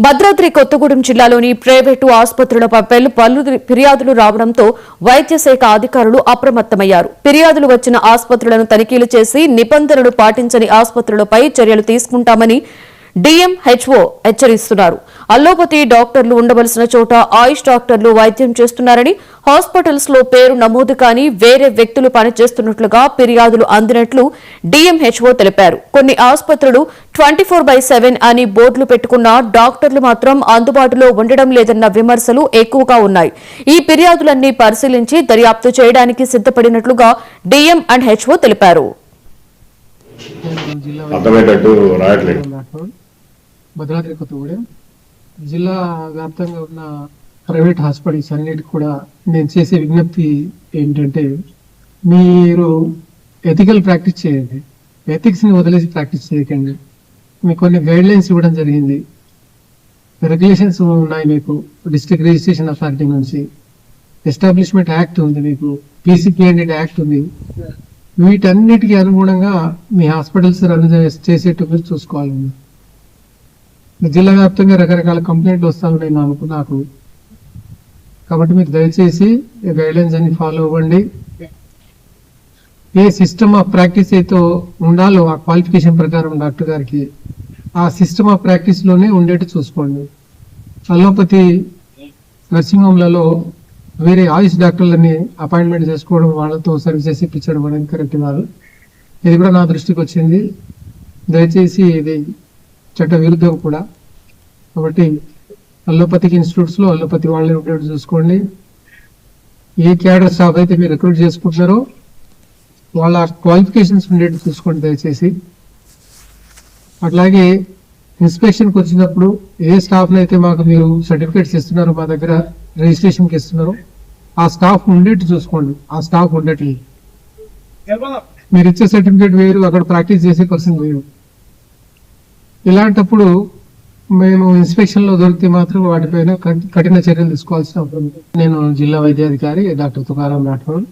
భద్రాద్రి కొత్తగూడెం జిల్లాలోని ప్రైవేటు ఆసుపత్రులపై పలు ఫిర్యాదులు రావడంతో వైద్య శాఖ అధికారులు అప్రమత్తమయ్యారు. ఫిర్యాదులు వచ్చిన ఆసుపత్రులను తనిఖీలు చేసి నిబంధనలు పాటించని ఆసుపత్రులపై చర్యలు తీసుకుంటామని DMHO హెచ్చరిస్తున్నారు. అల్లోపతి డాక్టర్లు ఉండవలసిన చోట ఆయుష్ డాక్టర్లు వైద్యం చేస్తున్నారని, హాస్పిటల్స్ లో పేరు నమోదు కాని వేరే వ్యక్తులు పనిచేస్తున్నట్లుగా ఫిర్యాదులు అందినట్లు DMHO తెలిపారు. కొన్ని ఆసుపత్రులు 24/7 అని బోర్డులు పెట్టుకున్న డాక్టర్లు మాత్రం అందుబాటులో ఉండడం లేదన్న విమర్శలు ఎక్కువగా ఉన్నాయి. ఈ ఫిర్యాదులన్నీ పరిశీలించి దర్యాప్తు చేయడానికి సిద్ధపడినట్లుగా DMHO తెలిపారు. భద్రాద్రి కొత్తగూడెం జిల్లా వ్యాప్తంగా ఉన్న ప్రైవేట్ హాస్పిటల్స్ అన్నిటికి కూడా నేను చేసే విజ్ఞప్తి ఏంటంటే, మీరు ఎథికల్ ప్రాక్టీస్ చేయండి, ఎథిక్స్ని వదిలేసి ప్రాక్టీస్ చేయకండి. మీకు కొన్ని గైడ్ లైన్స్ ఇవ్వడం జరిగింది, రెగ్యులేషన్స్ ఉన్నాయి, మీకు డిస్ట్రిక్ట్ రిజిస్ట్రేషన్ అథారిటీ నుంచి ఎస్టాబ్లిష్మెంట్ యాక్ట్ ఉంది, మీకు PCPND యాక్ట్ ఉంది. వీటన్నిటికీ అనుగుణంగా మీ హాస్పిటల్స్ రన్ చేసేటప్పుడు చూసుకోవాలి. జిల్లా వ్యాప్తంగా రకరకాల కంప్లైంట్లు వస్తా ఉన్నాయి నాకు, కాబట్టి మీరు దయచేసి గైడ్లైన్స్ అన్ని ఫాలో అవ్వండి. ఏ సిస్టమ్ ఆఫ్ ప్రాక్టీస్ అయితే ఉండాలో ఆ క్వాలిఫికేషన్ ప్రకారం డాక్టర్ గారికి ఆ సిస్టమ్ ఆఫ్ ప్రాక్టీస్ లోనే ఉండేట్టు చూసుకోండి. అల్లోపతి నర్సింగ్ హోమ్లలో వేరే ఆయుష్ డాక్టర్లని అపాయింట్మెంట్ చేసుకోవడం, వాళ్ళతో సర్వీసెస్ ఇప్పించడం అనేది కరెక్ట్ కాదు. ఇది కూడా నా దృష్టికి వచ్చింది. దయచేసి ఇది చట్ట విరుద్ధం కూడా. కాబట్టి అల్లోపతిక్ ఇన్స్టిట్యూట్స్లో అల్లోపతి వాళ్ళని ఉండేట్టు చూసుకోండి. ఏ క్యాడర్ స్టాఫ్ అయితే మీరు రిక్రూట్ చేసుకుంటున్నారో వాళ్ళ క్వాలిఫికేషన్స్ ఉండేట్టు చూసుకోండి దయచేసి. అట్లాగే ఇన్స్పెక్షన్కి వచ్చినప్పుడు ఏ స్టాఫ్ని అయితే మాకు మీరు సర్టిఫికేట్స్ ఇస్తున్నారో, మా దగ్గర రిజిస్ట్రేషన్కి ఇస్తున్నారో, ఆ స్టాఫ్ ఉండేట్టు చూసుకోండి. ఆ స్టాఫ్ ఉండేట్లు మీరు ఇచ్చే సర్టిఫికేట్ వేరు, అక్కడ ప్రాక్టీస్ చేసే పర్సన్ వేరు. ఇలాంటప్పుడు మేము ఇన్స్పెక్షన్లో దొరికితే మాత్రం వాటిపైన కఠిన చర్యలు తీసుకోవాల్సిన అవసరం. నేను జిల్లా వైద్యాధికారి డాక్టర్ తుకారాం రాఠోడ్.